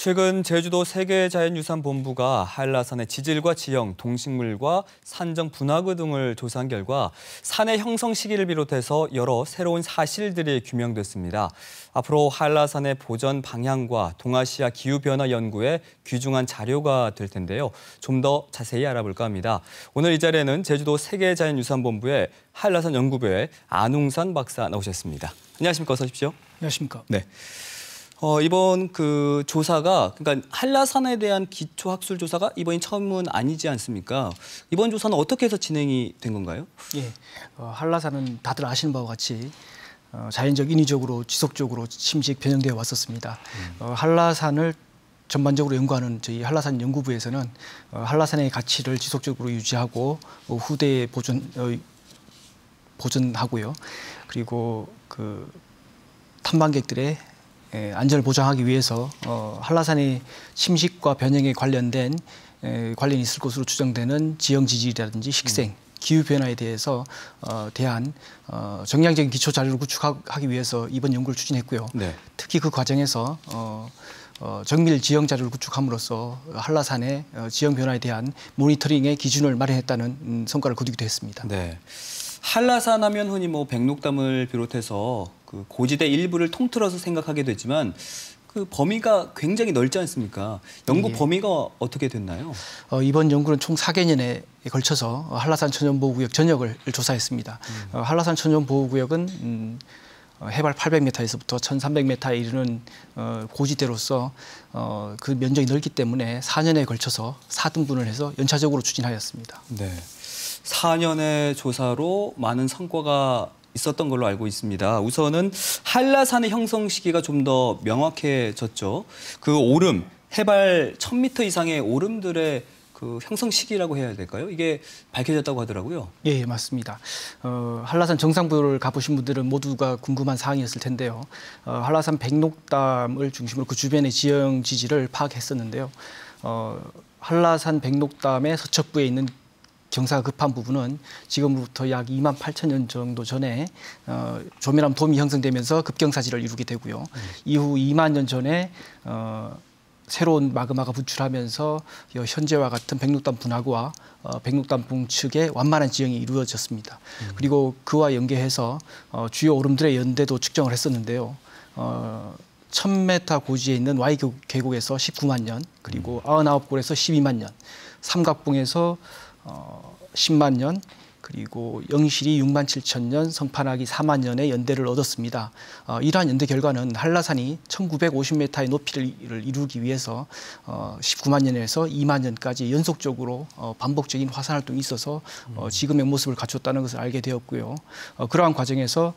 최근 제주도 세계자연유산본부가 한라산의 지질과 지형, 동식물과 산정 분화구 등을 조사한 결과 산의 형성 시기를 비롯해서 여러 새로운 사실들이 규명됐습니다. 앞으로 한라산의 보전 방향과 동아시아 기후변화 연구에 귀중한 자료가 될 텐데요. 좀 더 자세히 알아볼까 합니다. 오늘 이 자리에는 제주도 세계자연유산본부의 한라산 연구부의 안웅산 박사 나오셨습니다. 안녕하십니까? 어서 오십시오. 안녕하십니까? 네. 이번 조사가 그러니까 한라산에 대한 기초 학술 조사가 이번이 처음은 아니지 않습니까? 이번 조사는 어떻게 해서 진행이 된 건가요? 예, 한라산은 다들 아시는 바와 같이 자연적 인위적으로 지속적으로 침식 변형되어 왔었습니다. 한라산을 전반적으로 연구하는 저희 한라산 연구부에서는 한라산의 가치를 지속적으로 유지하고 후대에 보존하고요. 그리고 그 탐방객들의 안전을 보장하기 위해서 한라산의 침식과 변형에 관련된 관련이 있을 것으로 추정되는 지형 지질이라든지 식생, 기후 변화에 대해서 대한 정량적인 기초 자료를 구축하기 위해서 이번 연구를 추진했고요. 네. 특히 그 과정에서 정밀 지형 자료를 구축함으로써 한라산의 지형 변화에 대한 모니터링의 기준을 마련했다는 성과를 거두기도 했습니다. 네. 한라산 하면 흔히 백록담을 비롯해서 그 고지대 일부를 통틀어서 생각하게 되지만 그 범위가 굉장히 넓지 않습니까? 연구 범위가 어떻게 됐나요? 이번 연구는 총 4개년에 걸쳐서 한라산 천연보호구역 전역을 조사했습니다. 한라산 천연보호구역은 해발 800m에서부터 1300m에 이르는 고지대로서 그 면적이 넓기 때문에 4년에 걸쳐서 4등분을 해서 연차적으로 추진하였습니다. 네. 4년의 조사로 많은 성과가 있었던 걸로 알고 있습니다. 우선은 한라산의 형성 시기가 좀 더 명확해졌죠. 그 오름, 해발 1000m 이상의 오름들의 그 형성 시기라고 해야 될까요? 이게 밝혀졌다고 하더라고요. 예, 맞습니다. 한라산 정상부를 가보신 분들은 모두가 궁금한 사항이었을 텐데요. 한라산 백록담을 중심으로 그 주변의 지형 지질을 파악했었는데요. 한라산 백록담의 서척부에 있는 경사가 급한 부분은 지금부터 약 28,000년 정도 전에 조멸암 돔이 형성되면서 급경사지를 이루게 되고요. 이후 2만 년 전에 새로운 마그마가 분출하면서 현재와 같은 백록담 분화구와 백록담 봉측의 완만한 지형이 이루어졌습니다. 그리고 그와 연계해서 주요 오름들의 연대도 측정을 했었는데요. 1000m 고지에 있는 Y 계곡에서 19만 년, 그리고 99골에서 12만 년, 삼각봉에서 10만 년, 그리고 영실이 6만 7천 년, 성판악이 4만 년의 연대를 얻었습니다. 이러한 연대 결과는 한라산이 1950m의 높이를 이루기 위해서 19만 년에서 2만 년까지 연속적으로 반복적인 화산 활동이 있어서 지금의 모습을 갖췄다는 것을 알게 되었고요. 그러한 과정에서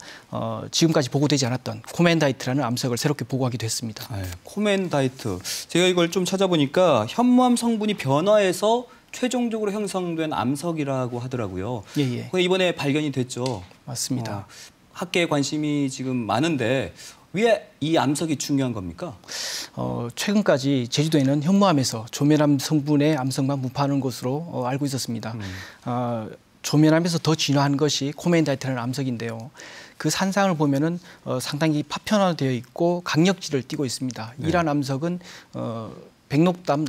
지금까지 보고되지 않았던 코멘다이트라는 암석을 새롭게 보고하기도 했습니다. 코멘다이트. 제가 이걸 좀 찾아보니까 현무암 성분이 변화해서 최종적으로 형성된 암석이라고 하더라고요. 예. 이번에 발견이 됐죠. 맞습니다. 학계에 관심이 지금 많은데 왜 이 암석이 중요한 겁니까? 최근까지 제주도에는 현무암에서 조멸암 성분의 암석만 분포하는 것으로 알고 있었습니다. 조멸암에서 더 진화한 것이 코멘다이트라는 암석인데요. 그 산상을 보면은 상당히 파편화되어 있고 강력지를 띠고 있습니다. 네. 이러한 암석은 백록담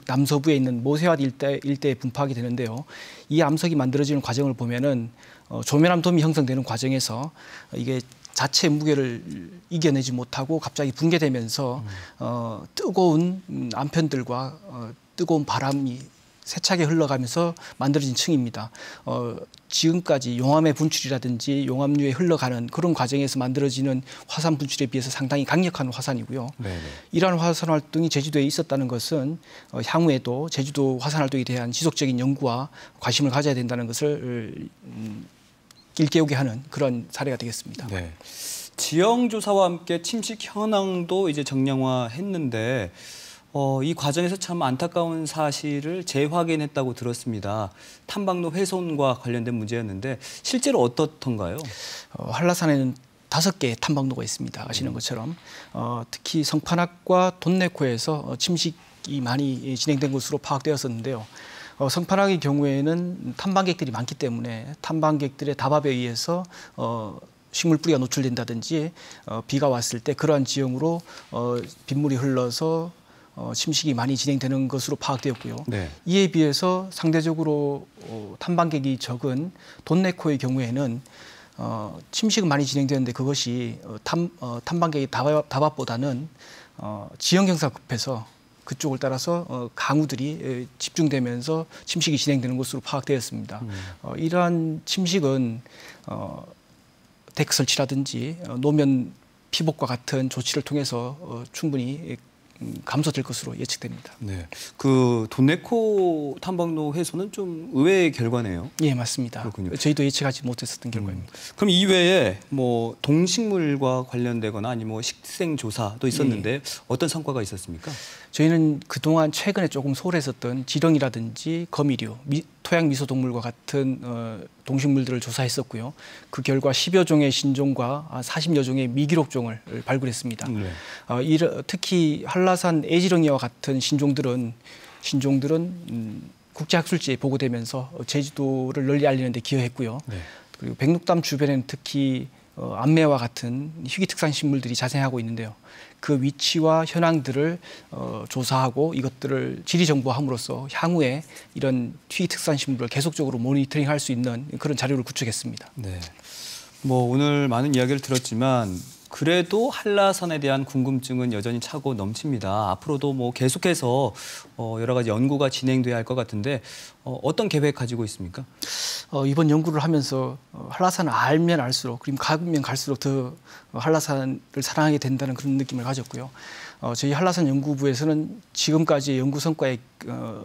남서부에 있는 모세화 일대에 분포하게 되는데요. 이 암석이 만들어지는 과정을 보면은 조멸암 돔이 형성되는 과정에서 이게 자체 무게를 이겨내지 못하고 갑자기 붕괴되면서 뜨거운 암편들과 뜨거운 바람이 세차게 흘러가면서 만들어진 층입니다. 지금까지 용암의 분출이라든지 용암류에 흘러가는 그런 과정에서 만들어지는 화산 분출에 비해서 상당히 강력한 화산이고요. 네네. 이러한 화산 활동이 제주도에 있었다는 것은 향후에도 제주도 화산 활동에 대한 지속적인 연구와 관심을 가져야 된다는 것을 일깨우게 하는 그런 사례가 되겠습니다. 네. 지형 조사와 함께 침식 현황도 이제 정량화했는데 이 과정에서 참 안타까운 사실을 재확인했다고 들었습니다. 탐방로 훼손과 관련된 문제였는데 실제로 어떻던가요? 한라산에는 5개의 탐방로가 있습니다. 아시는 것처럼 특히 성판악과 돈내코에서 침식이 많이 진행된 것으로 파악되었었는데요. 성판악의 경우에는 탐방객들이 많기 때문에 탐방객들의 답압에 의해서 식물 뿌리가 노출된다든지 비가 왔을 때 그러한 지형으로 빗물이 흘러서 침식이 많이 진행되는 것으로 파악되었고요. 네. 이에 비해서 상대적으로 탐방객이 적은 돈네코의 경우에는 침식은 많이 진행되는데 그것이 탐방객의 다밥보다는 지형 경사가 급해서 그쪽을 따라서 강우들이 집중되면서 침식이 진행되는 것으로 파악되었습니다. 이러한 침식은 데크 설치라든지 노면 피복과 같은 조치를 통해서 충분히 감소될 것으로 예측됩니다. 네, 그 돈네코 탐방로 해소는 좀 의외의 결과네요. 예, 맞습니다. 그렇군요. 저희도 예측하지 못했었던 결과입니다. 그럼 이외에 뭐 동식물과 관련되거나 아니면 뭐 식생 조사도 있었는데 어떤 성과가 있었습니까? 저희는 그동안 최근에 조금 소홀했었던 지렁이라든지 거미류, 토양 미소동물과 같은 동식물들을 조사했었고요. 그 결과 10여 종의 신종과 40여 종의 미기록종을 발굴했습니다. 네. 특히 한라산 애지렁이와 같은 신종들은 국제학술지에 보고되면서 제주도를 널리 알리는 데 기여했고요. 네. 그리고 백록담 주변에는 특히 암매와 같은 희귀특산 식물들이 자생하고 있는데요. 그 위치와 현황들을 조사하고 이것들을 지리 정보함으로써 향후에 이런 희귀특산 식물을 계속적으로 모니터링할 수 있는 그런 자료를 구축했습니다. 네. 뭐 오늘 많은 이야기를 들었지만 그래도 한라산에 대한 궁금증은 여전히 차고 넘칩니다. 앞으로도 뭐 계속해서 여러 가지 연구가 진행돼야 할 것 같은데 어떤 계획 가지고 있습니까? 이번 연구를 하면서 한라산을 알면 알수록 그리고 가면 갈수록 더 한라산을 사랑하게 된다는 그런 느낌을 가졌고요. 저희 한라산 연구부에서는 지금까지의 연구 성과에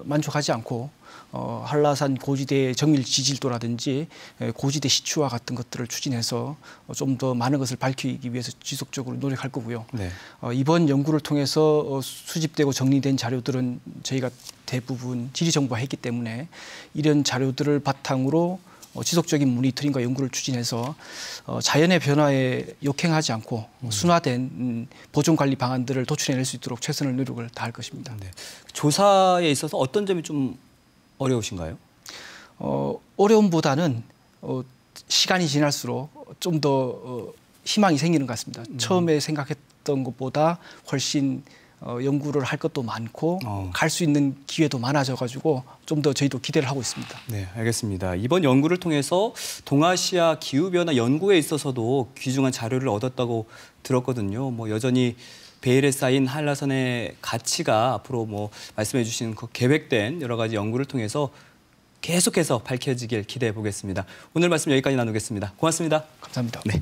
만족하지 않고 한라산 고지대의 정밀 지질도라든지 고지대 시추와 같은 것들을 추진해서 좀 더 많은 것을 밝히기 위해서 지속적으로 노력할 거고요. 네. 이번 연구를 통해서 수집되고 정리된 자료들은 저희가 대부분 지리 정보화했기 때문에 이런 자료들을 바탕으로 지속적인 모니터링과 연구를 추진해서 자연의 변화에 역행하지 않고 순화된 보존 관리 방안들을 도출해낼 수 있도록 최선의 노력을 다할 것입니다. 네. 조사에 있어서 어떤 점이 좀 어려우신가요? 어려움보다는 시간이 지날수록 좀 더 희망이 생기는 것 같습니다. 처음에 생각했던 것보다 훨씬 연구를 할 것도 많고 갈 수 있는 기회도 많아져가지고 좀 더 저희도 기대를 하고 있습니다. 네, 알겠습니다. 이번 연구를 통해서 동아시아 기후변화 연구에 있어서도 귀중한 자료를 얻었다고 들었거든요. 뭐 여전히 베일에 쌓인 한라산의 가치가 앞으로 뭐 말씀해 주신 그 계획된 여러 가지 연구를 통해서 계속해서 밝혀지길 기대해 보겠습니다. 오늘 말씀 여기까지 나누겠습니다. 고맙습니다. 감사합니다. 네.